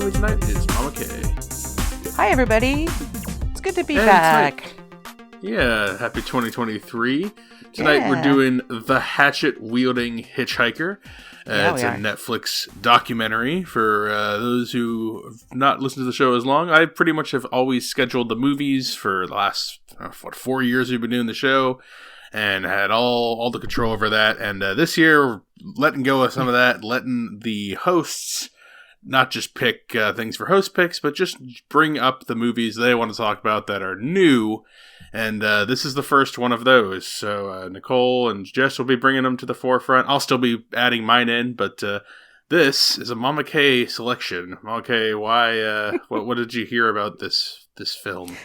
me tonight is Mama K. Hi, everybody. It's good to be back. Happy 2023. Tonight we're doing The Hatchet Wielding Hitchhiker. It's a Netflix documentary. For those who have not listened to the show as long, I pretty much have always scheduled the movies for the last 4 years we've been doing the show, and had all the control over that. And this year, we're letting go of some of that, letting the hosts not just pick things for host picks, but just bring up the movies they want to talk about that are new. And this is the first one of those. So Nicole and Jess will be bringing them to the forefront. I'll still be adding mine in, but this is a Mama K selection. Mama K, why? what did you hear about this film?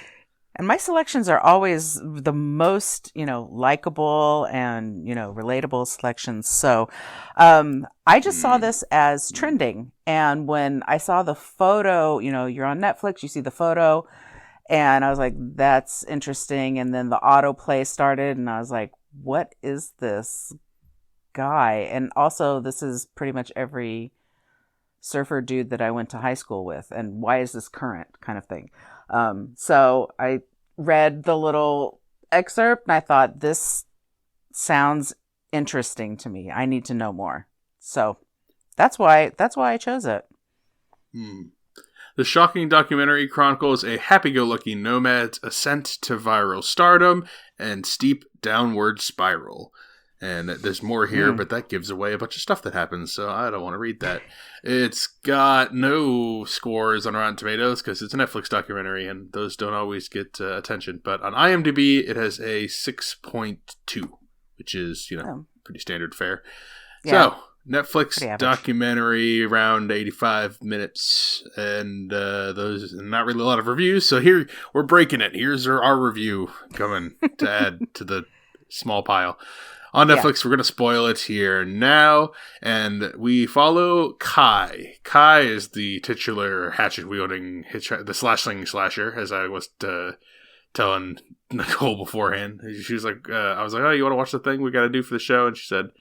And my selections are always the most, likable and, relatable selections. So I just saw this as trending. And when I saw the photo, you're on Netflix, you see the photo, and I was like, that's interesting. And then the autoplay started, and I was like, what is this guy? And also, this is pretty much every surfer dude that I went to high school with. And why is this current kind of thing? So I read the little excerpt, and I thought, this sounds interesting to me. I need to know more. So that's why I chose it. The shocking documentary chronicles a happy-go-lucky nomad's ascent to viral stardom and steep downward spiral. And there's more here, but that gives away a bunch of stuff that happens, so I don't want to read that. It's got no scores on Rotten Tomatoes because it's a Netflix documentary, and those don't always get attention. But on IMDb, it has a 6.2, which is, pretty standard fare. Yeah. So, Netflix documentary, around 85 minutes, and those not really a lot of reviews. So here, we're breaking it. Here's our review coming to add to the small pile. On Netflix, we're going to spoil it here now, and we follow Kai. Kai is the titular hatchet-wielding hitchhiker, the slinging slasher, as I was telling Nicole beforehand. She was like, I was like, oh, you want to watch the thing we got to do for the show? And she said,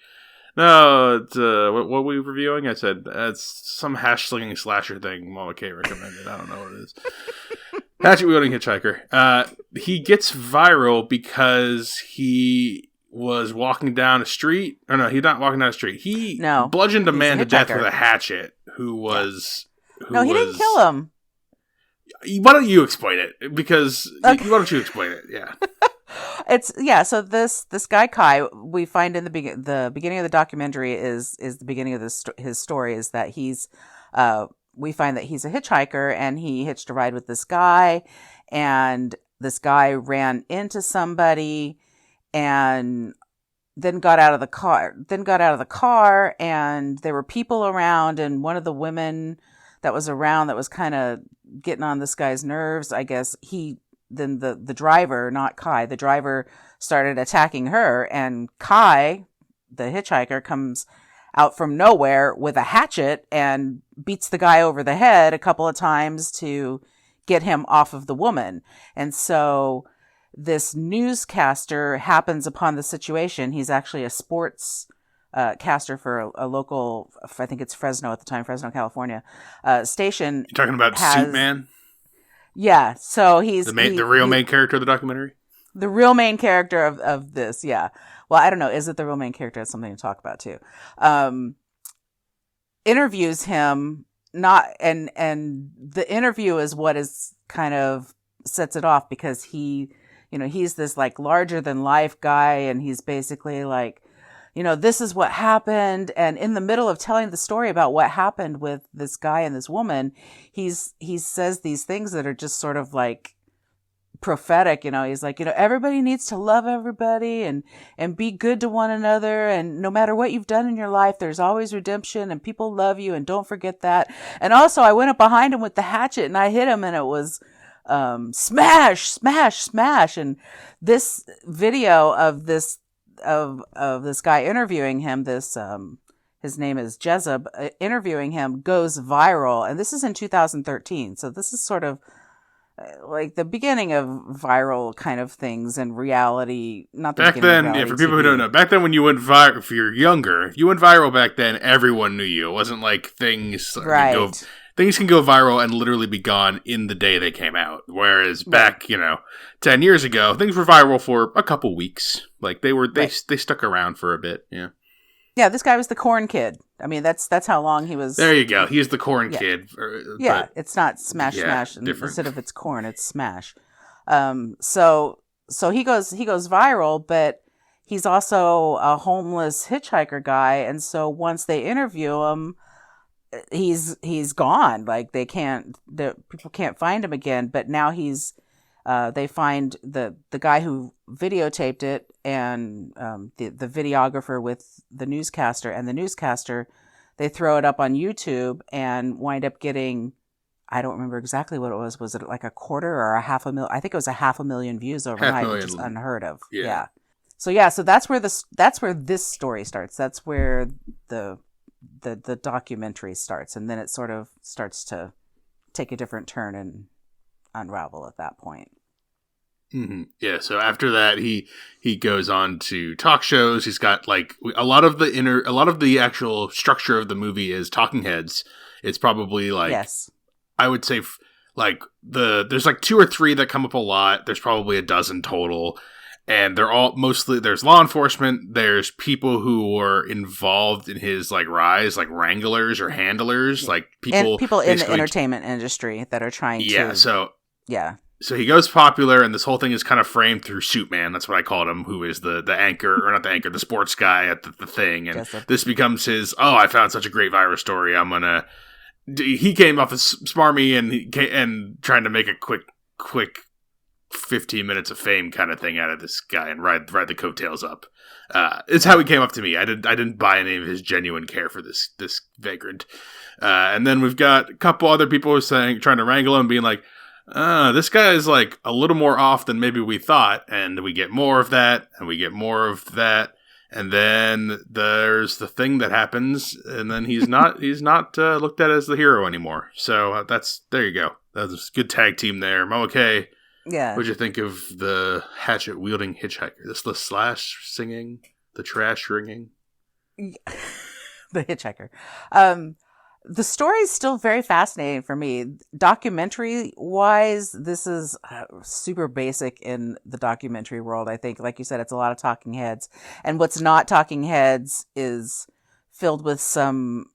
no, it's, what are we reviewing? I said, it's some slinging slasher thing Mama K recommended. I don't know what it is. Hatchet Wielding Hitchhiker. He gets viral because he was walking down a street. Or no, he's not walking down a street. He bludgeoned a man to death with a hatchet who was... No, he didn't kill him. Why don't you explain it? Because... Okay. Why don't you explain it? Yeah. So this guy Kai, we find in the beginning of the documentary is the beginning of his story, is that we find that he's a hitchhiker, and he hitched a ride with this guy, and this guy ran into somebody and then got out of the car, and there were people around, and one of the women that was around that was kind of getting on this guy's nerves, I guess, then the driver, not Kai, the driver started attacking her, and Kai, the hitchhiker, comes out from nowhere with a hatchet and beats the guy over the head a couple of times to get him off of the woman. And so this newscaster happens upon the situation. He's actually a sports caster for a local, I think it's Fresno at the time, Fresno, California, station. You're talking about Suit Man? Yeah, so he's... the real main character of the documentary? The real main character of this, yeah. Well, I don't know. Is it the real main character? That's something to talk about, too. Interviews him, and the interview is what is kind of sets it off, because he's this, like, larger-than-life guy, and he's basically like, this is what happened. And in the middle of telling the story about what happened with this guy and this woman, he says these things that are just sort of like prophetic. He's like, everybody needs to love everybody and be good to one another. And no matter what you've done in your life, there's always redemption, and people love you, and don't forget that. And also, I went up behind him with the hatchet and I hit him, and it was smash, smash, smash. And this video of this guy interviewing him, his name is Jezeb, interviewing him, goes viral. And this is in 2013. So this is sort of like the beginning of viral kind of things and reality. Not the back then, of yeah, for people who don't know, back then when you went viral, if you're younger, if you went viral back then, everyone knew you. It wasn't like things right. things can go viral and literally be gone in the day they came out. Whereas back, 10 years ago, things were viral for a couple weeks. Like they stuck around for a bit. Yeah. Yeah, this guy was the corn kid. I mean, that's how long he was. There you go. He's the corn kid. Yeah, it's not smash. Instead of it's corn, it's smash. So he goes viral, but he's also a homeless hitchhiker guy, and so once they interview him, he's gone. Like people can't find him again. But now they find the guy who videotaped it and the videographer with the newscaster, and the newscaster, they throw it up on YouTube and wind up getting, I don't remember exactly what it was. Was it like a quarter or a 500,000? I think it was 500,000 views overnight, which is unheard of. Yeah. So that's where this story starts. That's where the documentary starts, and then it sort of starts to take a different turn and unravel at that point. Mm-hmm. Yeah. So after that, he goes on to talk shows. He's got like a lot of the actual structure of the movie is talking heads. It's probably like, yes, I would say like there's like 2 or 3 that come up a lot. There's probably a dozen total. And they're all mostly, there's law enforcement, there's people who were involved in his like rise, like wranglers or handlers, like people in the entertainment industry that are trying to. So he goes popular, and this whole thing is kind of framed through Suitman. That's what I called him, who is the anchor, or not the anchor, the sports guy at the thing. And this becomes his, I found such a great virus story. He came off as smarmy and trying to make a quick 15 minutes of fame kind of thing out of this guy and ride the coattails up. It's how he came up to me. I didn't buy any of his genuine care for this vagrant. And then we've got a couple other people trying to wrangle him, being like, this guy is like a little more off than maybe we thought. And we get more of that, and we get more of that. And then there's the thing that happens, and then he's not looked at as the hero anymore. So there you go. That was a good tag team there. I'm okay. Yeah. What'd you think of the Hatchet Wielding Hitchhiker? The slash singing, the trash ringing, the hitchhiker. The story is still very fascinating for me. Documentary wise, this is super basic in the documentary world. I think, like you said, it's a lot of talking heads, and what's not talking heads is filled with some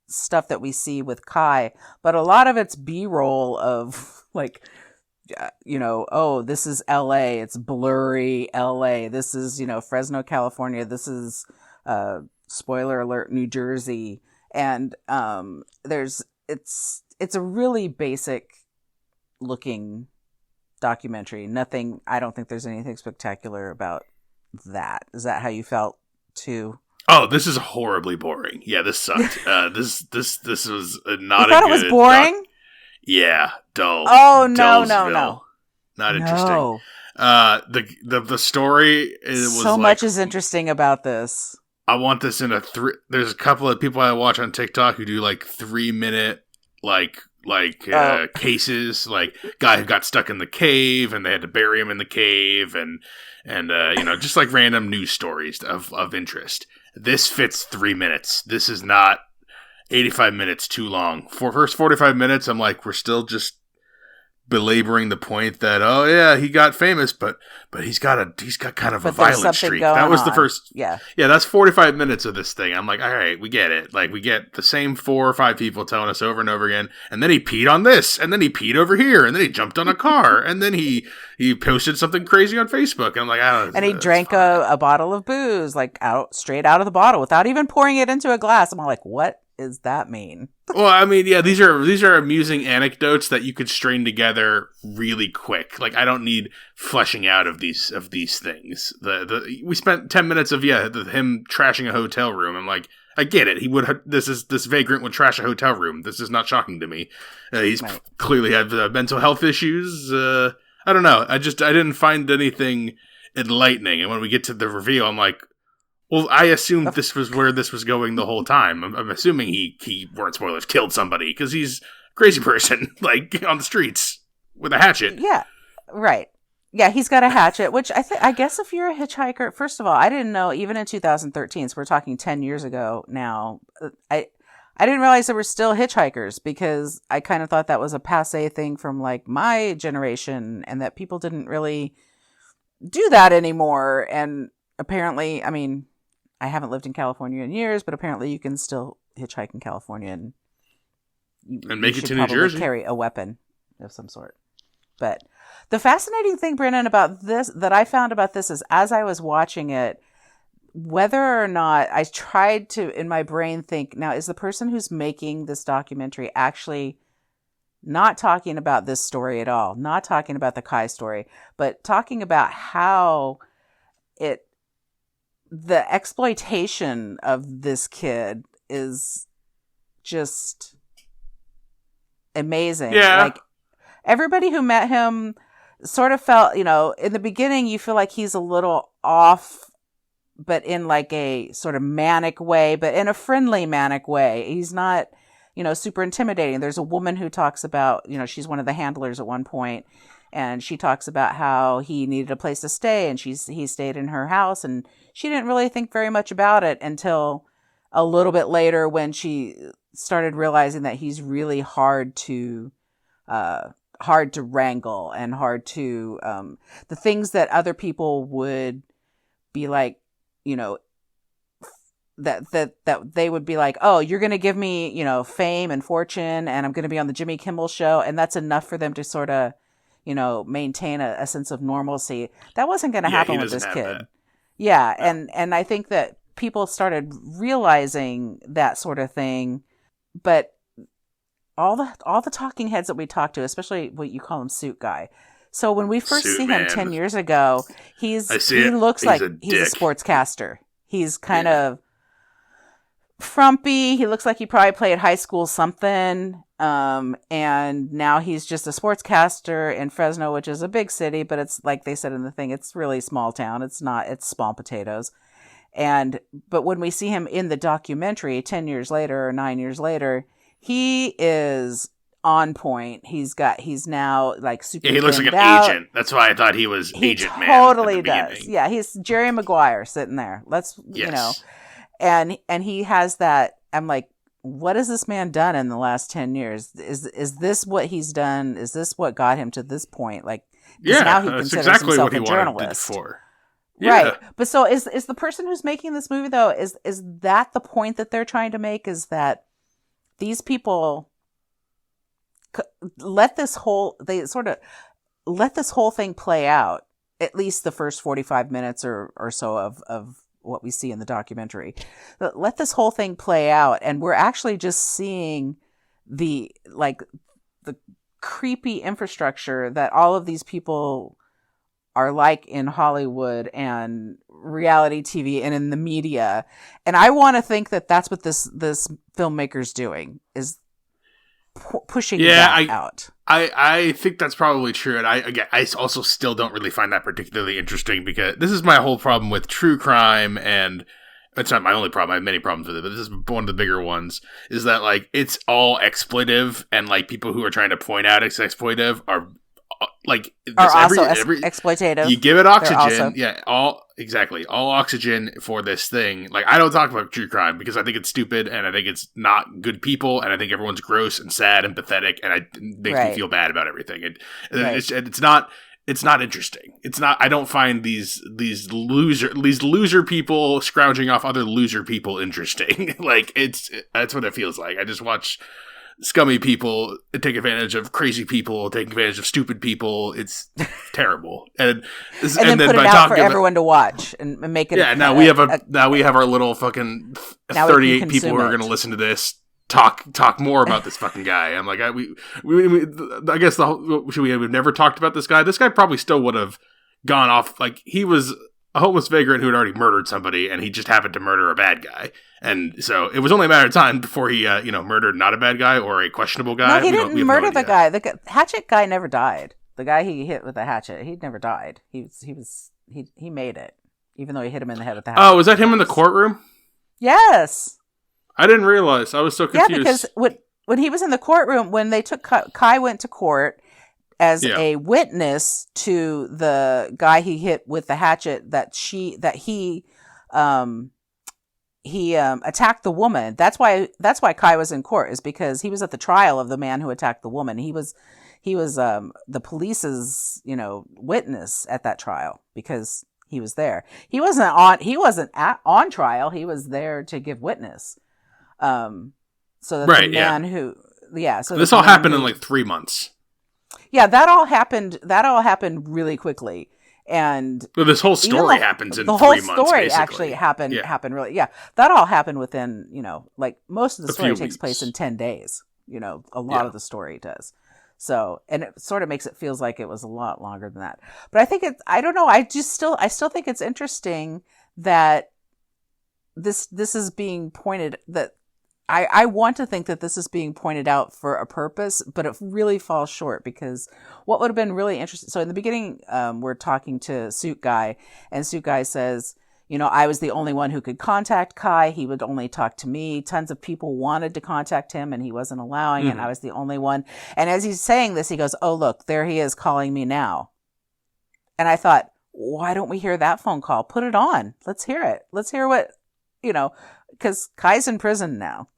stuff that we see with Kai, but a lot of it's B-roll of like, this is LA, it's blurry LA. This is, Fresno, California. This is, spoiler alert, New Jersey. And, it's a really basic looking documentary. I don't think there's anything spectacular about that. Is that how you felt too? Oh, this is horribly boring. Yeah, this sucked. This was not. You thought it was boring? Yeah, dull. Oh no. Not interesting. The story was so much is interesting about this. I want this in there's a couple of people I watch on TikTok who do like 3-minute cases, like guy who got stuck in the cave and they had to bury him in the cave, and just like random news stories of interest. This fits 3 minutes. This is not 85 minutes too long. For first 45 minutes, I'm like, we're still just belaboring the point that, he got famous, but he's got kind of a violent streak. That was the first. Yeah, that's 45 minutes of this thing. I'm like, all right, we get it. Like, we get the same 4 or 5 people telling us over and over again. And then he peed on this, and then he peed over here, and then he jumped on a car, and then he posted something crazy on Facebook. And I'm like, I don't know. And he drank a bottle of booze, like straight out of the bottle without even pouring it into a glass. I'm all like, what does that mean? Well, I mean, yeah, these are amusing anecdotes that you could string together really quick. Like, I don't need fleshing out of these things. We spent 10 minutes of him trashing a hotel room. I'm like, I get it. This vagrant would trash a hotel room. This is not shocking to me. He's clearly had mental health issues. I don't know. I didn't find anything enlightening. And when we get to the reveal, I'm like, well, I assumed this was where this was going the whole time. I'm assuming he weren't spoilers, killed somebody, because he's a crazy person, like, on the streets with a hatchet. Yeah, right. Yeah, he's got a hatchet, which I guess if you're a hitchhiker, first of all, I didn't know, even in 2013, so we're talking 10 years ago now, I didn't realize there were still hitchhikers, because I kind of thought that was a passé thing from like my generation, and that people didn't really do that anymore. And apparently, I mean, I haven't lived in California in years, but apparently you can still hitchhike in California, and make it to New Jersey. Carry a weapon of some sort. But the fascinating thing, Brennan, about this that I found about this is, as I was watching it, whether or not I tried to, in my brain, think, now, is the person who's making this documentary actually not talking about this story at all, not talking about the Kai story, but talking about how the exploitation of this kid is just amazing. Yeah. Like, everybody who met him sort of felt, in the beginning, you feel like he's a little off, but in like a sort of manic way, but in a friendly manic way. He's not, super intimidating. There's a woman who talks about, she's one of the handlers at one point, and she talks about how he needed a place to stay, and he stayed in her house, and she didn't really think very much about it until a little bit later, when she started realizing that he's really hard to wrangle, and hard to, the things that other people would be like, that they would be like, oh, you're going to give me, fame and fortune, and I'm going to be on the Jimmy Kimmel show. And that's enough for them to sort of, maintain a sense of normalcy. That wasn't going to happen with this kid. That. Yeah. And I think that people started realizing that sort of thing, but all the talking heads that we talked to, especially what you call him, Suit Guy. So when we first see him 10 years ago, he looks like he's a sportscaster. He's kind of frumpy. He looks like he probably played high school something. And now he's just a sportscaster in Fresno, which is a big city, but it's like they said in the thing, it's really small town. It's small potatoes. But when we see him in the documentary 10 years later or 9 years later, he is on point. He's now like super. Yeah, he looks like an out. Agent. That's why I thought he was Agent Man. Totally does. Yeah, he's Jerry Maguire sitting there. And he has that. I'm like, what has this man done in the last 10 years? Is this what he's done? Is this what got him to this point? Like, now he considers himself a journalist. For. Yeah. Right. But so is the person who's making this movie, though, is that the point that they're trying to make? Is that these people let this whole thing play out, at least the first 45 minutes or so of what we see in the documentary. Let this whole thing play out, and we're actually just seeing the creepy infrastructure that all of these people are like in Hollywood and reality TV and in the media. And I want to think that that's what this filmmaker's doing, is pushing that out. I think that's probably true. And I also still don't really find that particularly interesting, because this is my whole problem with true crime, and it's not my only problem. I have many problems with it, but this is one of the bigger ones, is that like it's all exploitive, and like people who are trying to point out it's exploitive are like exploitative. You give it oxygen, all oxygen for this thing. Like, I don't talk about true crime because I think it's stupid, and I think it's not good people, and I think everyone's gross and sad and pathetic, and it makes me feel bad about everything. It's not interesting. It's not. I don't find these loser people scrounging off other loser people interesting. Like, that's what it feels like. I just watch scummy people take advantage of crazy people, take advantage of stupid people. It's terrible, and then put it out for everyone to watch and make it. Yeah, now we have our little fucking 38 people who are going to listen to this talk more about this fucking guy. I'm like, I guess should we have never talked about this guy? This guy probably still would have gone off. Like, he was a homeless vagrant who had already murdered somebody, and he just happened to murder a bad guy. And so it was only a matter of time before he, murdered not a bad guy or a questionable guy. No, he didn't murder the guy. The hatchet guy never died. The guy he hit with the hatchet, he never died. He made it, even though he hit him in the head with the hatchet. Oh, was that him in the courtroom? Yes. I didn't realize. I was so confused. Yeah, because when he was in the courtroom, when they took Kai went to court as a witness to the guy he hit with the hatchet, that he attacked the woman. That's why Kai was in court, is because he was at the trial of the man who attacked the woman. He was the police's, witness at that trial because he was there. He wasn't on trial. He was there to give witness. So that the man who, so this all happened in like 3 months. Yeah, that all happened really quickly. And this whole story happens in 3 months. The whole story actually happened really. Yeah, that all happened within, like most of the story takes place in 10 days. A lot of the story does. So, and it sort of makes it feels like it was a lot longer than that. But I think I don't know. I still think it's interesting that this is being pointed, that I want to think that this is being pointed out for a purpose, but it really falls short, because what would have been really interesting. So in the beginning, we're talking to Suit Guy, and Suit Guy says, I was the only one who could contact Kai. He would only talk to me. Tons of people wanted to contact him and he wasn't allowing, and I was the only one. And as he's saying this, he goes, "Oh, look, there he is calling me now." And I thought, why don't we hear that phone call? Put it on. Let's hear it. Let's hear what, because Kai's in prison now.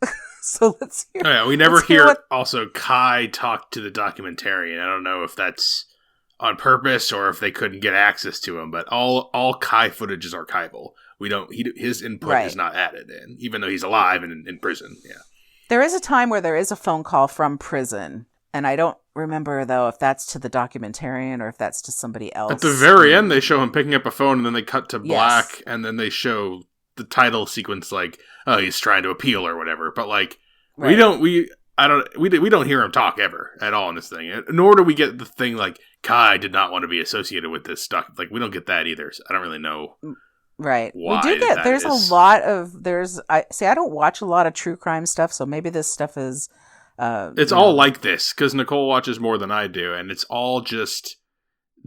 So let's hear. Oh, yeah, we never hear also Kai talk to the documentarian. I don't know if that's on purpose or if they couldn't get access to him, but all Kai footage is archival. His input is not added in, even though he's alive and in prison. Yeah. There is a time where there is a phone call from prison, and I don't remember though if that's to the documentarian or if that's to somebody else. At the very end, they show him picking up a phone, and then they cut to black, and then they show the title sequence like, oh, he's trying to appeal or whatever. But like, we don't hear him talk ever at all in this thing. Nor do we get the thing like Kai did not want to be associated with this stuff. Like, we don't get that either. So I don't really know. Right. We do get, there's a lot of, I don't watch a lot of true crime stuff. So maybe this stuff is, it's all like this, because Nicole watches more than I do. And it's all just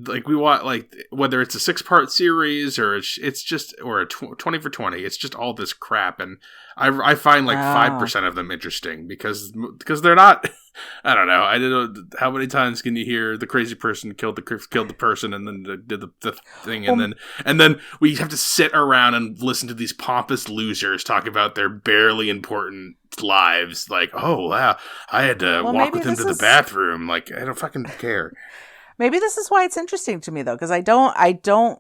like, we watch, like, whether it's a 6-part series or it's just, or a 20 for 20, it's just all this crap. And I find like 5% of them interesting because they're not, I don't know. I don't know how many times can you hear the crazy person killed the person and then did the thing, and then we have to sit around and listen to these pompous losers talk about their barely important lives. Like, oh wow, I had to walk with him to the bathroom. Like, I don't fucking care. Maybe this is why it's interesting to me though, because I don't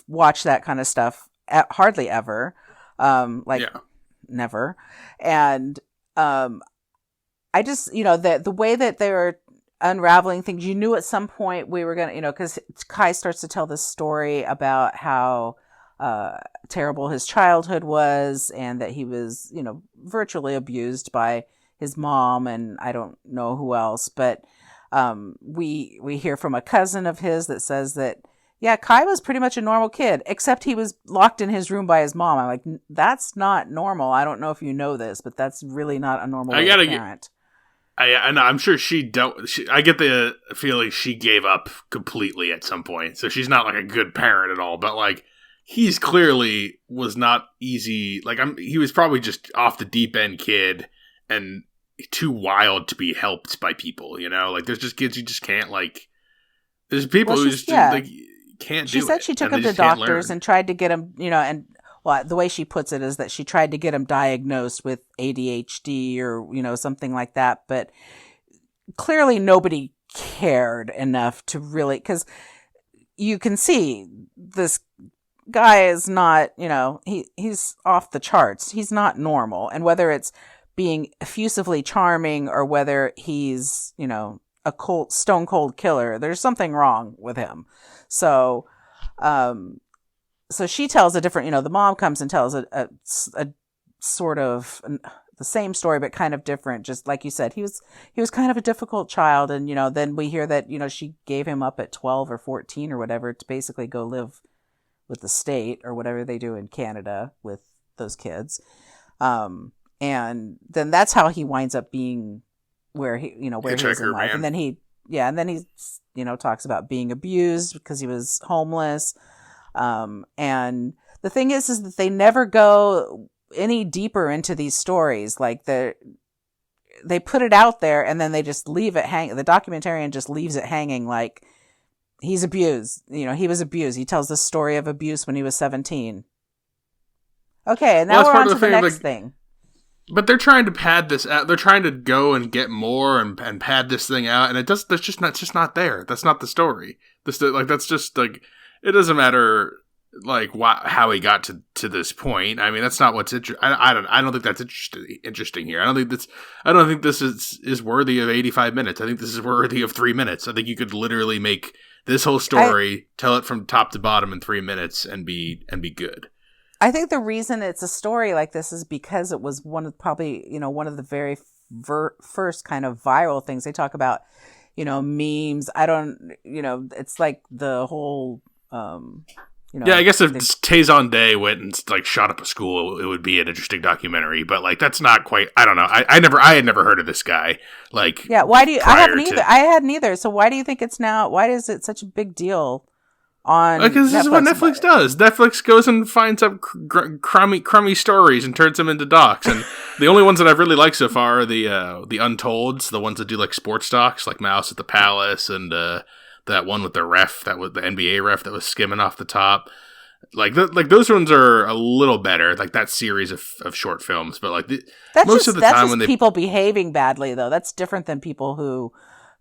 watch that kind of stuff hardly ever, never, and I just, the way that they were unraveling things, you knew at some point we were going to, because Kai starts to tell this story about how terrible his childhood was, and that he was, virtually abused by his mom, and I don't know who else, but we hear from a cousin of his that says that, yeah, Kai was pretty much a normal kid, except he was locked in his room by his mom. I'm like, that's not normal. I don't know if you know this, but that's really not a normal parent. And I'm sure I get the feeling she gave up completely at some point. So she's not like a good parent at all. But like, he's clearly was not easy. Like, he was probably just off the deep end kid and too wild to be helped by people. Like, there's just kids you just can't, like. There's people who just like can't do it. She said she took him to doctors and tried to get him, and. Well, the way she puts it is that she tried to get him diagnosed with ADHD or, something like that. But clearly nobody cared enough to really, because you can see this guy is not, he's off the charts. He's not normal. And whether it's being effusively charming or whether he's, a stone cold killer, there's something wrong with him. So, so she tells a different, the mom comes and tells a sort of the same story, but kind of different. Just like you said, he was kind of a difficult child. And, then we hear that, she gave him up at 12 or 14 or whatever to basically go live with the state or whatever they do in Canada with those kids. And then that's how he winds up being where he is in life. Man. And then he talks about being abused because he was homeless. And the thing is that they never go any deeper into these stories. Like they put it out there and then they just leave it hang. The documentarian just leaves it hanging like he's abused. He was abused. He tells the story of abuse when he was 17. Okay, and now we're on to the next thing. But they're trying to pad this out. They're trying to go and get more and pad this thing out, and it's just not there. That's not the story. That's just like, it doesn't matter like how he got to this point. I mean, that's not what's interesting. I don't think that's interesting here. I don't think this is worthy of 85 minutes. I think this is worthy of 3 minutes. I think you could literally make this whole story, tell it from top to bottom in 3 minutes, and be good. I think the reason it's a story like this is because it was one of the very first kind of viral things. They talk about, memes. It's like the whole, yeah, I guess if Tazon Day went and like shot up a school, it would be an interesting documentary. But like, that's not quite. I don't know. I had never heard of this guy. Like, yeah. Why do you? I haven't either. I hadn't either. So why do you think it's now? Why is it such a big deal? Because this is what Netflix does. Netflix goes and finds up crummy stories and turns them into docs. And the only ones that I've really liked so far are the Untolds, the ones that do like sports docs, like Mouse at the Palace, and that one with the ref, that was the NBA ref that was skimming off the top. Like those ones are a little better, like that series of short films. But like most of the time when people behaving badly, though, that's different than people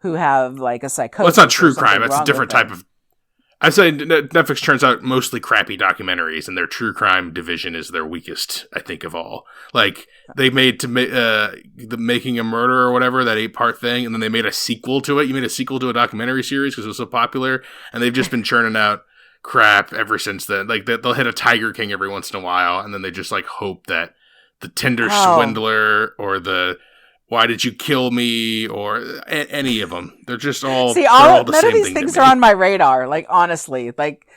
who have like a psychosis. Well, it's not true crime. It's a different type of. I say Netflix turns out mostly crappy documentaries, and their true crime division is their weakest, I think, of all. Like, they made the Making a Murder or whatever, that 8-part thing, and then they made a sequel to it. You made a sequel to a documentary series because it was so popular, and they've just been churning out crap ever since then. Like, they'll hit a Tiger King every once in a while, and then they just, like, hope that the Tinder Swindler or the Why Did You Kill Me, or any of them. They're just all, all the none same of these things are on my radar. Like, honestly, like,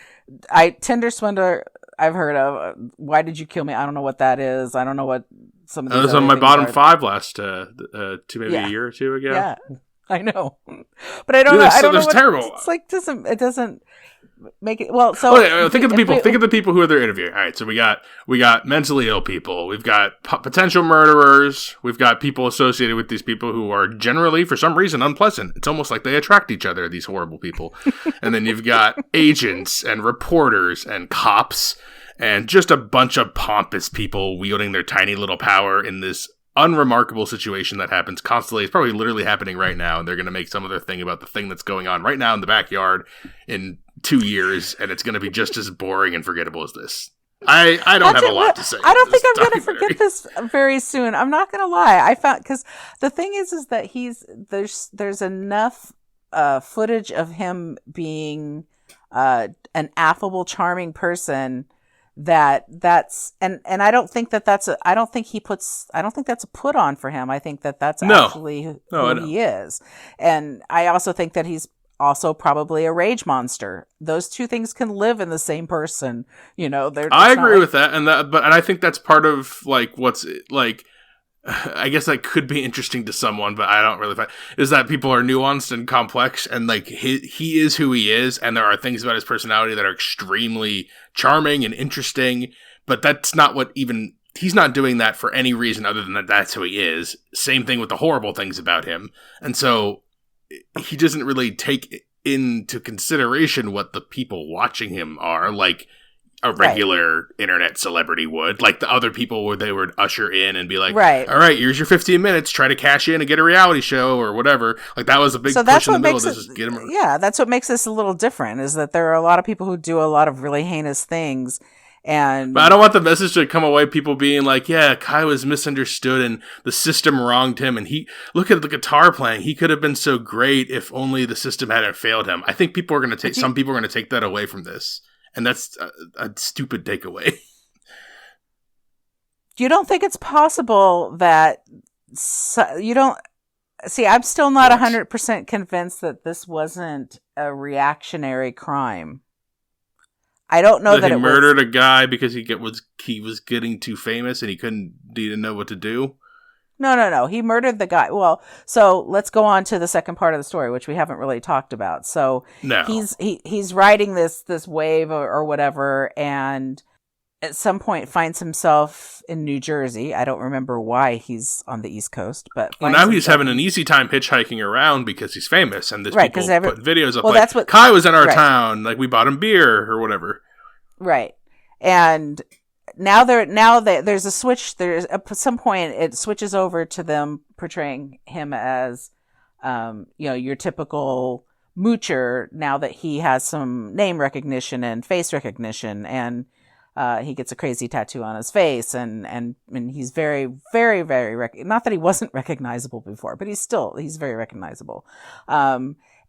Tinder Swindler, I've heard of. Why Did You Kill Me? I don't know what that is. I don't know what some of these. That was on my bottom 5 last a year or two ago. Yeah, I know, but I don't know. I don't know. What, terrible. It's like it doesn't make it well. So think of the people. Think of the people who they're interviewing. All right, so we got mentally ill people. We've got potential murderers. We've got people associated with these people who are generally, for some reason, unpleasant. It's almost like they attract each other. These horrible people. And then you've got agents and reporters and cops and just a bunch of pompous people wielding their tiny little power in this unremarkable situation that happens constantly. It's probably literally happening right now, and they're going to make some other thing about the thing that's going on right now in the backyard in 2 years, and it's going to be just as boring and forgettable as this. I don't have a lot to say. I don't think I'm going to forget this very soon. I'm not going to lie. I found, because the thing is that there's enough footage of him being an affable, charming person that's and I don't think that's a put on for him. I think that's actually who he is. And I also think that he's also probably a rage monster. Those two things can live in the same person. I agree with that, and I think that's part of like what's like. I guess that could be interesting to someone, but I don't really find is that people are nuanced and complex, and like he is who he is, and there are things about his personality that are extremely charming and interesting, but that's not what he's not doing that for any reason other than that that's who he is. Same thing with the horrible things about him. And so he doesn't really take into consideration what the people watching him are, like a regular internet celebrity would, like the other people where they would usher in and be like, all right, here's your 15 minutes, try to cash in and get a reality show or whatever. Like that was a big push in the middle of this. That's what makes this a little different, is that there are a lot of people who do a lot of really heinous things. But I don't want the message to come away people being like, yeah, Kai was misunderstood and the system wronged him, and look at the guitar playing, he could have been so great if only the system hadn't failed him. I think people are going to some people are going to take that away from this. And that's a stupid takeaway. You don't think it's possible that you don't see? I'm still not 100% convinced that this wasn't a reactionary crime. I don't know that he murdered a guy because he was getting too famous and he didn't know what to do. No. He murdered the guy. Well, so let's go on to the second part of the story, which we haven't really talked about. So he's riding this wave or whatever, and at some point finds himself in New Jersey. I don't remember why he's on the East Coast, but now he's having an easy time hitchhiking around because he's famous, and there's people putting videos up that's what Kai was in our town, like we bought him beer or whatever. Right. And there's a switch. There's at some point it switches over to them portraying him as, your typical moocher. Now that he has some name recognition and face recognition, and he gets a crazy tattoo on his face, and he's very, very, very not that he wasn't recognizable before, but he's very recognizable.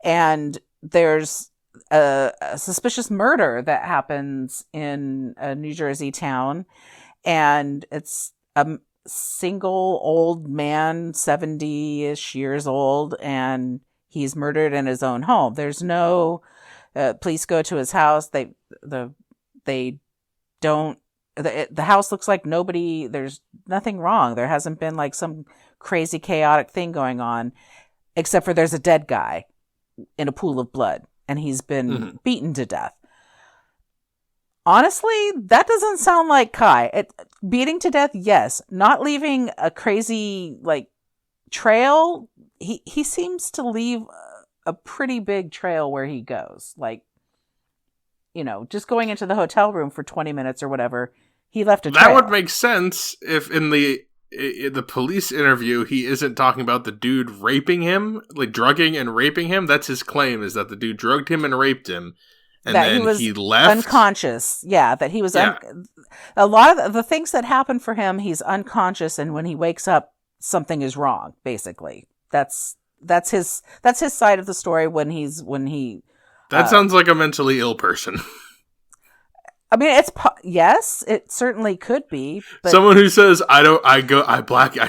And there's a suspicious murder that happens in a New Jersey town, and it's a single old man, 70-ish years old, and he's murdered in his own home. There's no police go to his house. The house looks like there's nothing wrong. There hasn't been like some crazy chaotic thing going on, except for there's a dead guy in a pool of blood, and he's been beaten to death. Honestly, that doesn't sound like Kai. Beating to death, yes. Not leaving a crazy trail. He seems to leave a pretty big trail where he goes. Just going into the hotel room for 20 minutes or whatever, he left a trail. That would make sense if in the police interview he isn't talking about the dude raping him, drugging and raping him. That's his claim, is that the dude drugged him and raped him, and that then he left unconscious. Yeah, that he was a lot of the things that happen for him, he's unconscious, and when he wakes up, something is wrong. Basically, that's his side of the story when he. That sounds like a mentally ill person. I mean, yes, it certainly could be. But someone who says, I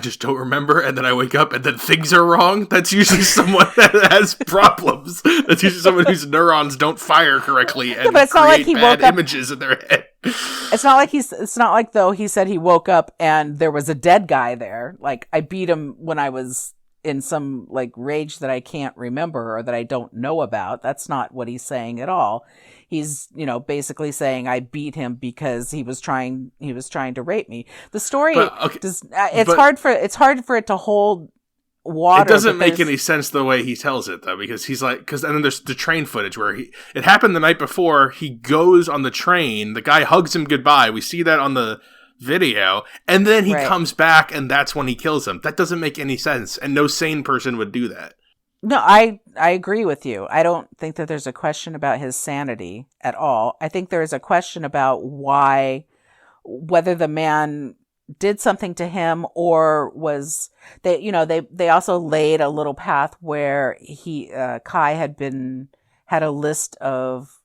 just don't remember, and then I wake up, and then things are wrong. That's usually someone that has problems. That's usually someone whose neurons don't fire correctly and but it's not like he woke up images in their head. It's not like though he said he woke up and there was a dead guy there. Like, I beat him when I was in some rage that I can't remember or that I don't know about. That's not what he's saying at all. He's, basically saying I beat him because he was trying to rape me. The story it's hard for it to hold water. It doesn't make any sense the way he tells it though, because he's and then there's the train footage where it happened the night before. He goes on the train, the guy hugs him goodbye. We see that on the video, and then he comes back, and that's when he kills him. That doesn't make any sense, and no sane person would do that. No, I agree with you. I don't think that there's a question about his sanity at all. I think there is a question about whether the man did something to him or was they also laid a little path where Kai had a list of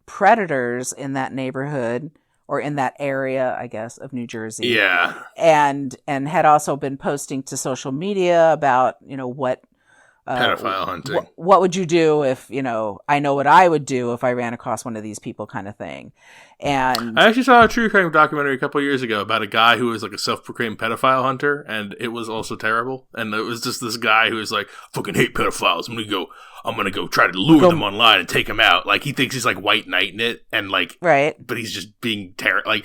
predators in that neighborhood or in that area, I guess, of New Jersey. Yeah. And had also been posting to social media about, what pedophile hunting. What would you do if, I know what I would do if I ran across one of these people, kind of thing. And I actually saw a true crime documentary a couple of years ago about a guy who was a self-proclaimed pedophile hunter, and it was also terrible. And it was just this guy who was fucking hate pedophiles. I'm gonna go try to lure them online and take them out. He thinks he's white knighting it, and right. But he's just being terrible.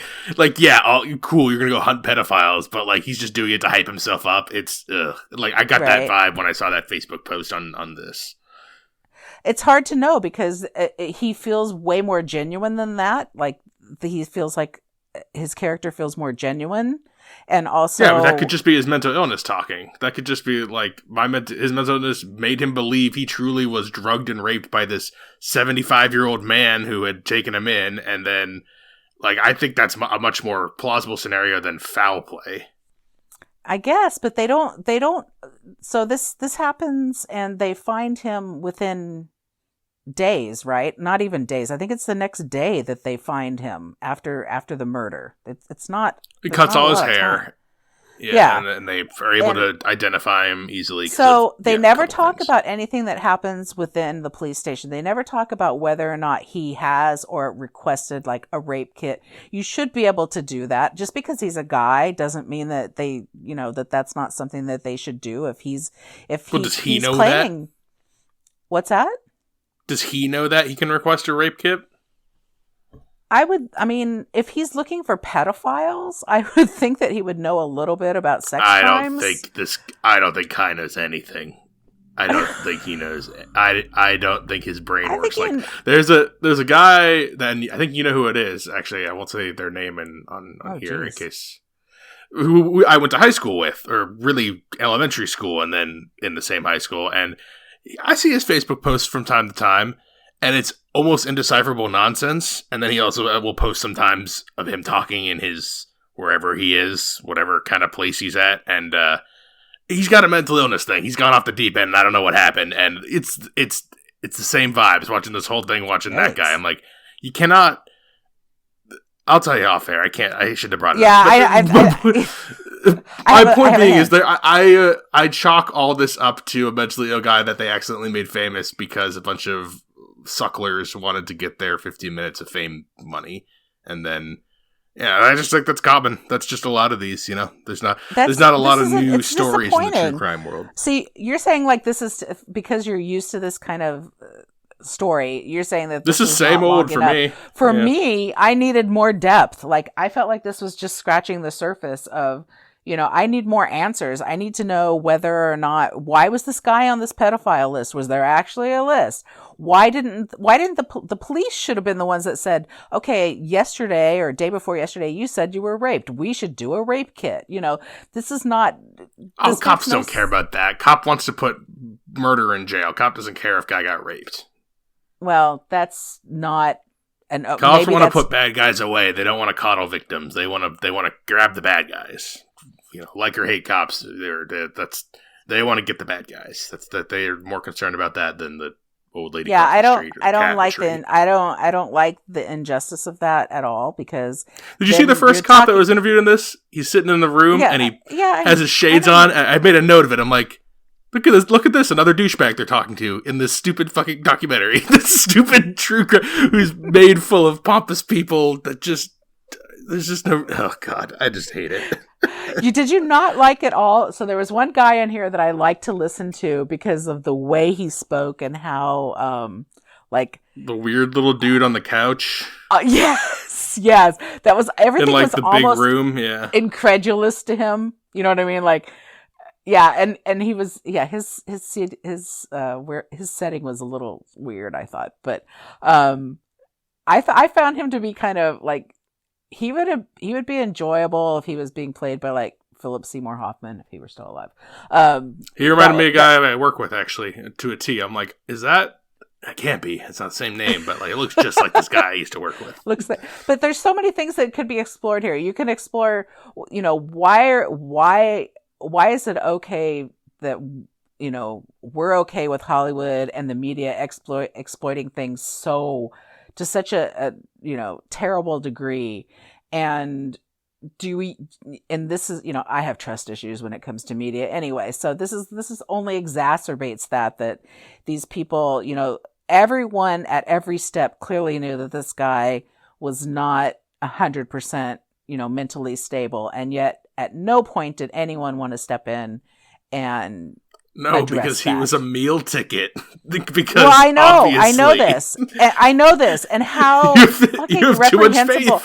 Cool, you're gonna go hunt pedophiles, but he's just doing it to hype himself up. It's I got that vibe when I saw that Facebook post on this. It's hard to know because he feels way more genuine than that. He feels like his character feels more genuine. And also, yeah, but that could just be his mental illness talking. That could just be his mental illness made him believe he truly was drugged and raped by this 75-year-old man who had taken him in. And then, I think that's a much more plausible scenario than foul play. I guess, but they don't. So this happens, and they find him within days, right? Not even days. I think it's the next day that they find him after the murder. It's not. He cuts all his hair. Yeah. And they are able to identify him easily. So they never talk about anything that happens within the police station. They never talk about whether or not he has or requested a rape kit. You should be able to do that. Just because he's a guy doesn't mean that they, that's not something that they should do. Does he know that? What's that? Does he know that he can request a rape kit? If he's looking for pedophiles, I would think that he would know a little bit about sex crimes. I don't think Kai knows anything. I don't think he knows. I don't think his brain I works think like. There's a guy that I think you know who it is. Actually, I won't say their name on here in case. Who I went to high school with, or really elementary school, and then in the same high school, and I see his Facebook posts from time to time, and it's almost indecipherable nonsense. And then he also will post sometimes of him talking in his wherever he is, whatever kind of place he's at, and he's got a mental illness thing. He's gone off the deep end, and I don't know what happened. And it's the same vibes watching this whole thing, watching that guy. I'm like, you cannot. I'll tell you off air. I can't. I should have brought it up. My point being is that I chalk all this up to a mentally ill guy that they accidentally made famous because a bunch of sucklers wanted to get their 15 minutes of fame money, and then. Yeah, I just think that's common. That's just a lot of these, you know. There's not a lot of new stories in the true crime world. See, you're saying like this is because you're used to this kind of story. You're saying that this is same old for me. For me, I needed more depth. Like I felt like this was just scratching the surface of, you know, I need more answers. I need to know whether or not, why was this guy on this pedophile list? Was there actually a list? Why didn't the police should have been the ones that said, okay, yesterday or day before yesterday, you said you were raped. We should do a rape kit. You know, this is not. Oh, cops don't care about that. Cop wants to put murder in jail. Cop doesn't care if guy got raped. Well, that's not. And cops want to put bad guys away. They don't want to coddle victims. They want to grab the bad guys. You know, like or hate cops. They want to get the bad guys. That's that they are more concerned about that than the old lady. Yeah, I don't like the injustice of that at all, because did you see the first cop that was interviewed in this? He's sitting in the room and he has his shades on. I made a note of it. I'm like, look at this, another douchebag they're talking to in this stupid fucking documentary. This stupid true crime who's made full of pompous people that just there's just no. Oh God, I just hate it. Did you not like it all? So there was one guy in here that I liked to listen to because of the way he spoke and how, like the weird little dude on the couch. Yes, that was everything. In, like, was the almost big room, incredulous to him. You know what I mean? Like, yeah, and he was, his setting was a little weird, I thought, but I found him to be kind of like. He would be enjoyable if he was being played by like Philip Seymour Hoffman if he were still alive. He reminded me of a guy I work with actually to a T. I'm like, is that? It can't be. It's not the same name, but like it looks just like this guy I used to work with. But there's so many things that could be explored here. You can explore, you know, why is it okay that, you know, we're okay with Hollywood and the media exploiting things to such a you know, terrible degree. And this is, you know, I have trust issues when it comes to media anyway. So this is only exacerbates that these people, you know, everyone at every step clearly knew that this guy was not 100%, you know, mentally stable. And yet at no point did anyone want to step in and because he was a meal ticket. Because well, I know this, and how fucking reprehensible.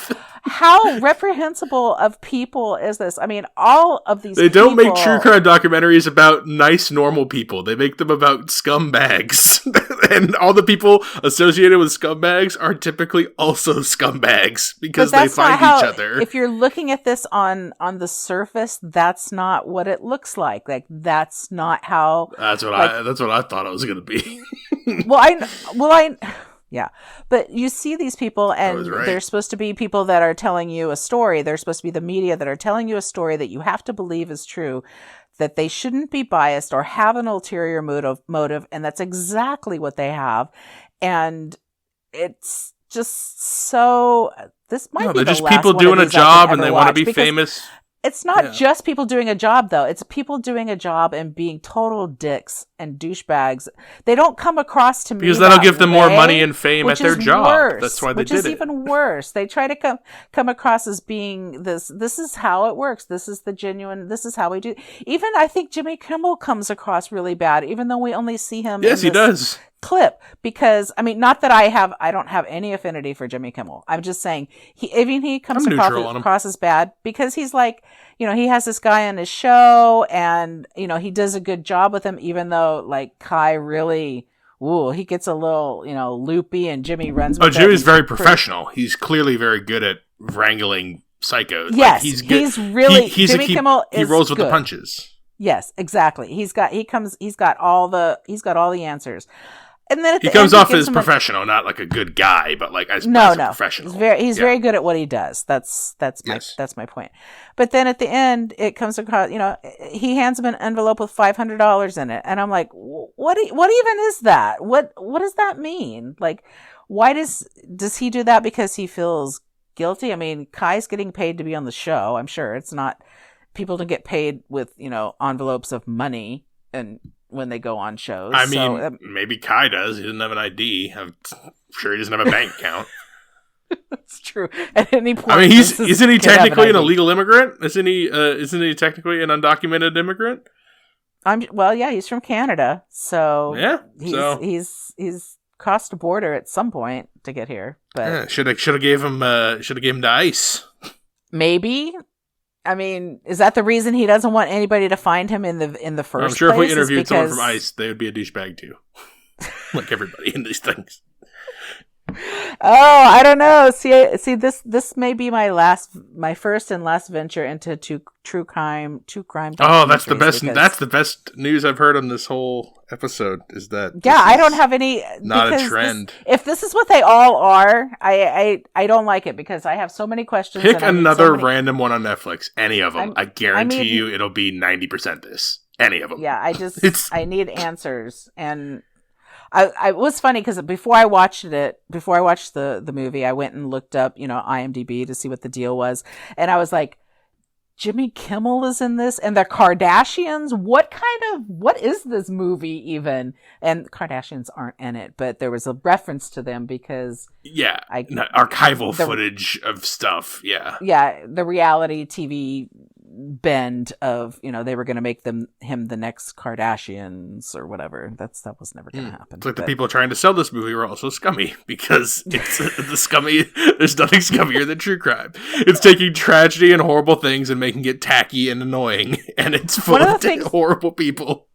How reprehensible of people is this? I mean, all of these. They don't make true crime documentaries about nice, normal people. They make them about scumbags, and all the people associated with scumbags are typically also scumbags because they find each other. If you're looking at this on the surface, that's not what it looks like. Like that's not how. That's what I thought it was going to be. Yeah, but you see these people, and they're supposed to be people that are telling you a story. They're supposed to be the media that are telling you a story that you have to believe is true, that they shouldn't be biased or have an ulterior motive, and that's exactly what they have. And it's just so. This might be they're the just last people one doing of a these job, and they want to be famous. It's not just people doing a job, though. It's people doing a job and being total dicks and douchebags. They don't come across to me because that'll give them more money and fame at their job. Worse, that's why they did it. Which is even worse. They try to come across as being this. This is how it works. This is the genuine. This is how we do. Even I think Jimmy Kimmel comes across really bad, even though we only see him. Yes, he does. clip, because I mean, not that I don't have any affinity for Jimmy Kimmel. I'm just saying he comes across as bad because he's like, he has this guy on his show and, he does a good job with him, even though like Kai really, he gets a little, loopy and Jimmy runs with Jimmy's very professional. He's clearly very good at wrangling psychos. Yes, he's good. He's really, Jimmy Kimmel is he rolls with good. the punches. Yes, exactly. He's got all the answers. And then he comes off as professional, not like a good guy, but like as a professional. He's very good at what he does. That's my point. But then at the end, it comes across, he hands him an envelope with $500 in it, and I'm like, what even is that? What does that mean? Like, why does he do that because he feels guilty? I mean, Kai's getting paid to be on the show. I'm sure it's not. People don't get paid with, envelopes of money and when they go on shows. I mean, maybe Kai does. He doesn't have an ID. I'm sure he doesn't have a bank account. That's true. At any point, I mean, isn't he technically an illegal immigrant? Isn't he technically an undocumented immigrant? He's from Canada, so yeah, he's crossed a border at some point to get here. But should have gave him the ice. Maybe. I mean, is that the reason he doesn't want anybody to find him in the first place? I'm sure if we interviewed someone from ICE, they would be a douchebag too. Like everybody in these things. Oh, I don't know. See, this may be my first and last venture into true crime. Oh, that's the best. That's the best news I've heard on this whole episode. Is that? Yeah, I don't have any. Not a trend. If this is what they all are, I don't like it because I have so many questions. Pick another random one on Netflix. Any of them. I guarantee you, it'll be 90% this. Any of them. Yeah, I need answers. And I it was funny because before I watched the movie, I went and looked up, IMDb to see what the deal was. And I was like, Jimmy Kimmel is in this and the Kardashians. What is this movie even? And Kardashians aren't in it, but there was a reference to them because archival footage of stuff. Yeah. Yeah. The reality TV bend of, they were going to make him the next Kardashians or whatever. That was never going to happen. It's like the people trying to sell this movie were also scummy because it's the scummy. There's nothing scummier than true crime. It's taking tragedy and horrible things and making it tacky and annoying, and it's full of horrible people.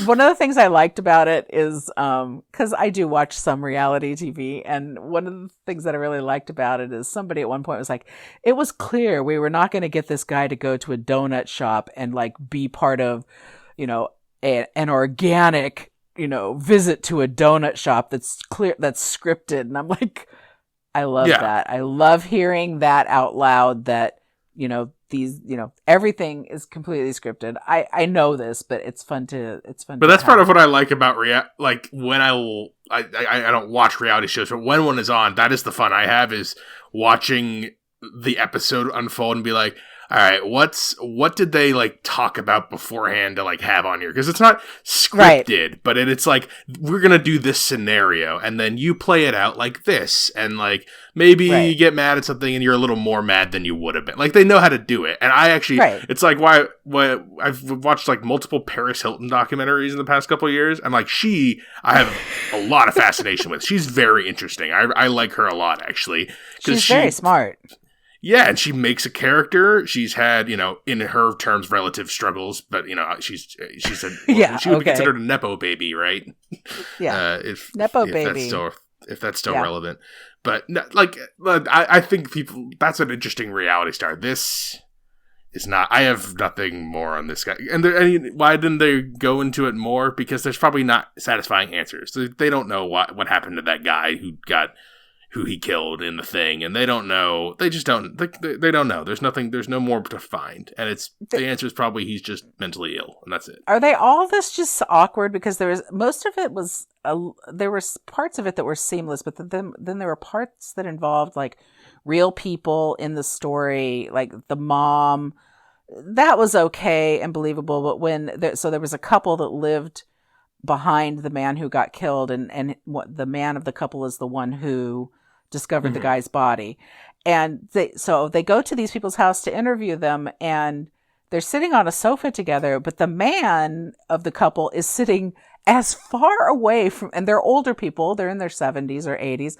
One of the things I liked about it is because I do watch some reality TV, and one of the things that I really liked about it is somebody at one point was like, it was clear we were not going to get this guy to go to a donut shop and like be part of, an organic, visit to a donut shop that's scripted. And I'm like, I love that. I love hearing that out loud that, everything is completely scripted. I know this, but it's fun. But that's part of what I like about like when I don't watch reality shows, but when one is on, that is the fun I have, is watching the episode unfold and be like, all right, what did they like talk about beforehand to like have on here? Because it's not scripted, but it's like, we're going to do this scenario and then you play it out like this. And like, maybe you get mad at something and you're a little more mad than you would have been. Like, they know how to do it. And I actually, it's like why I've watched like multiple Paris Hilton documentaries in the past couple of years. And like I have a lot of fascination with. She's very interesting. I like her a lot, actually. She's very smart. Yeah, and she makes a character. She's had, in her terms, relative struggles, but she's she would be considered a nepo baby, right? Yeah, nepo baby. If that's still relevant, but like, I think that's an interesting reality star. This is not. I have nothing more on this guy. And why didn't they go into it more? Because there's probably not satisfying answers. They don't know what happened to that guy who he killed in the thing, and they don't know. They just don't. They don't know. There's no more to find, and the answer is probably he's just mentally ill, and that's it. Are they all this just awkward? Because there were parts of it that were seamless, but then there were parts that involved like real people in the story, like the mom. That was okay and believable, but there was a couple that lived behind the man who got killed, and the man of the couple is the one who discovered the guy's body. And they go to these people's house to interview them, and they're sitting on a sofa together, but the man of the couple is sitting as far away from, and they're older people, they're in their 70s or 80s.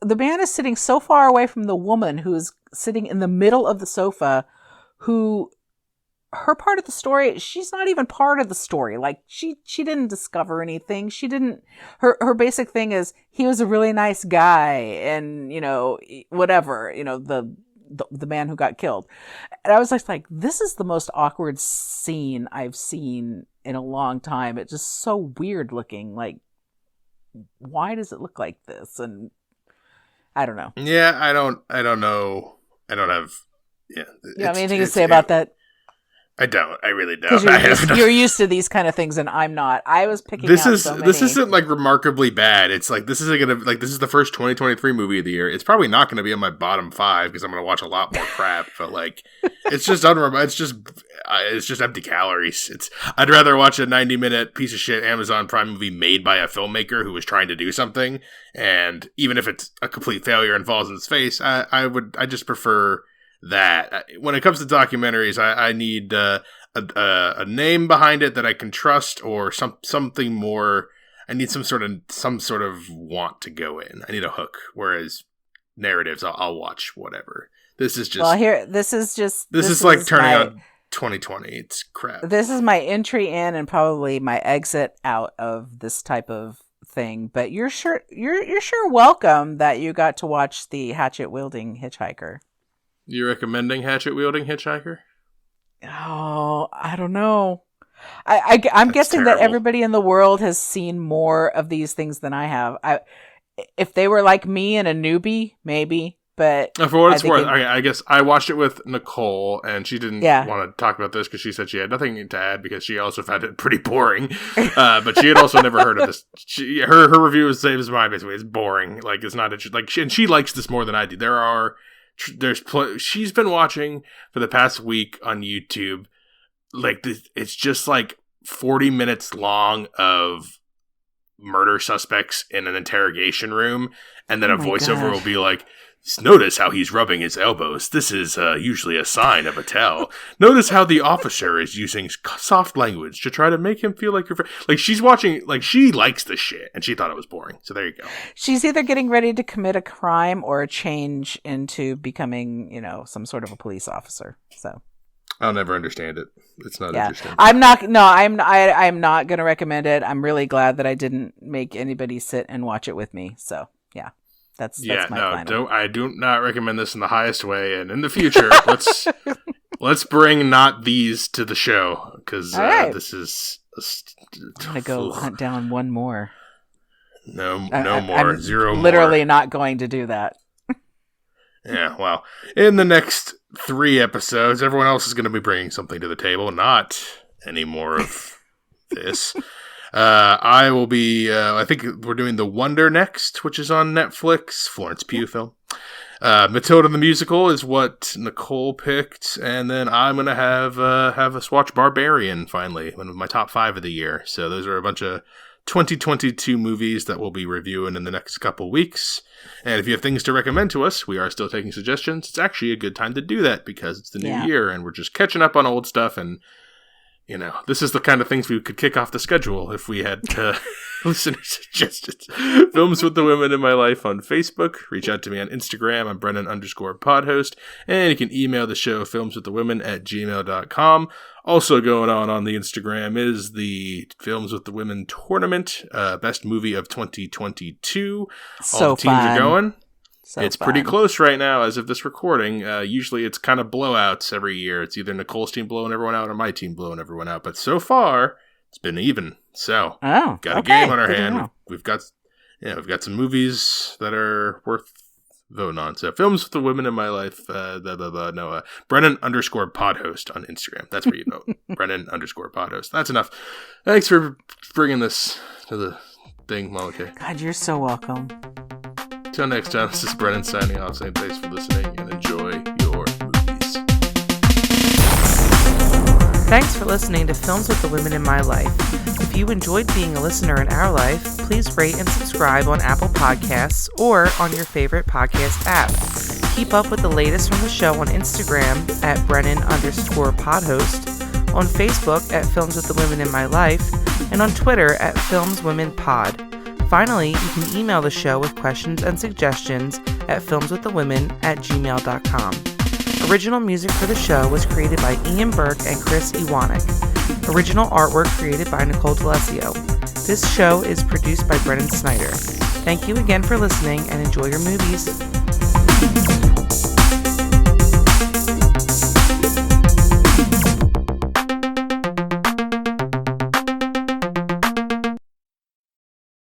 The man is sitting so far away from the woman who's sitting in the middle of the sofa, who her part of the story, she's not even part of the story. Like she didn't discover anything. She didn't, her basic thing is he was a really nice guy and, you know, whatever, you know, the man who got killed. And I was just like, this is the most awkward scene I've seen in a long time. It's just so weird looking. Like, why does it look like this? And I don't know. Yeah, I don't know. I don't have. Yeah. You have anything to say about that? I don't. I really don't. You're used to these kind of things, and I'm not. I was picking. This isn't like remarkably bad. It's like this is the first 2023 movie of the year. It's probably not gonna be on my bottom 5 because I'm gonna watch a lot more crap. But like, it's just it's just empty calories. I'd rather watch a 90-minute piece of shit Amazon Prime movie made by a filmmaker who was trying to do something, and even if it's a complete failure and falls in his face, I just prefer that. When it comes to documentaries, I need a name behind it that I can trust, or something more. I need some sort of want to go in. I need a hook. Whereas narratives, I'll watch whatever. This is just this is like turning on 2020. It's crap. This is my entry in and probably my exit out of this type of thing. But you're sure welcome that you got to watch the Hatchet Wielding Hitchhiker. You recommending Hatchet Wielding Hitchhiker? Oh, I don't know. I'm guessing that everybody in the world has seen more of these things than I have. If they were like me and a newbie, maybe. But for what it's worth, I guess I watched it with Nicole, and she didn't want to talk about this because she said she had nothing to add because she also found it pretty boring. But she had also never heard of this. Her review is the same as mine. Basically, it's boring. Like it's not interesting. Like and she likes this more than I do. She's been watching for the past week on YouTube. Like it's just like 40 minutes long of murder suspects in an interrogation room, and then a voiceover will be like, "Notice how he's rubbing his elbows. This is usually a sign of a tell. Notice how the officer is using soft language to try to make him feel like you're..." Like, she's watching, like, she likes this shit, and she thought it was boring. So there you go. She's either getting ready to commit a crime or a change into becoming, you know, some sort of a police officer. So I'll never understand it. It's not interesting. I'm not going to recommend it. I'm really glad that I didn't make anybody sit and watch it with me. So, yeah. That's my final. I do not recommend this in the highest way. And in the future, let's bring not these to the show because this is. I'm gonna go hunt down one more. No more. Zero more. Literally not going to do that. Yeah, well, in the next 3 episodes, everyone else is going to be bringing something to the table, not any more of this. I will be, I think we're doing The Wonder next, which is on Netflix, Florence Pugh film. Matilda the Musical is what Nicole picked, and then I'm going to have us watch Barbarian, finally, one of my top 5 of the year. So those are a bunch of 2022 movies that we'll be reviewing in the next couple weeks. And if you have things to recommend to us, we are still taking suggestions. It's actually a good time to do that because it's the new year, and we're just catching up on old stuff, and you know, this is the kind of things we could kick off the schedule if we had listener suggestions. Films with the Women in My Life on Facebook. Reach out to me on Instagram. I'm Brennan_podhost. And you can email the show filmswiththewomen@gmail.com. Also going on the Instagram is the Films with the Women tournament. Best movie of 2022. So all the teams are going. So it's fun. pretty close right now as of this recording. Usually it's kind of blowouts every year. It's either Nicole's team blowing everyone out or my team blowing everyone out. But so far, it's been even. So, got a game on our hand. We've got some movies that are worth voting on. So, Films with the Women in My Life. Brennan_podhost on Instagram. That's where you vote. Brennan_podhost. That's enough. Thanks for bringing this to the thing, Monica. God, you're so welcome. Until next time, this is Brennan signing off, saying thanks for listening and enjoy your movies. Thanks for listening to Films with the Women in My Life. If you enjoyed being a listener in our life, please rate and subscribe on Apple Podcasts or on your favorite podcast app. Keep up with the latest from the show on Instagram at Brennan_podhost, on Facebook at Films with the Women in My Life, and on Twitter at FilmsWomenPod. Finally, you can email the show with questions and suggestions at filmswiththewomen@gmail.com. Original music for the show was created by Ian Burke and Chris Iwanek. Original artwork created by Nicole D'Alessio. This show is produced by Brennan Snyder. Thank you again for listening and enjoy your movies.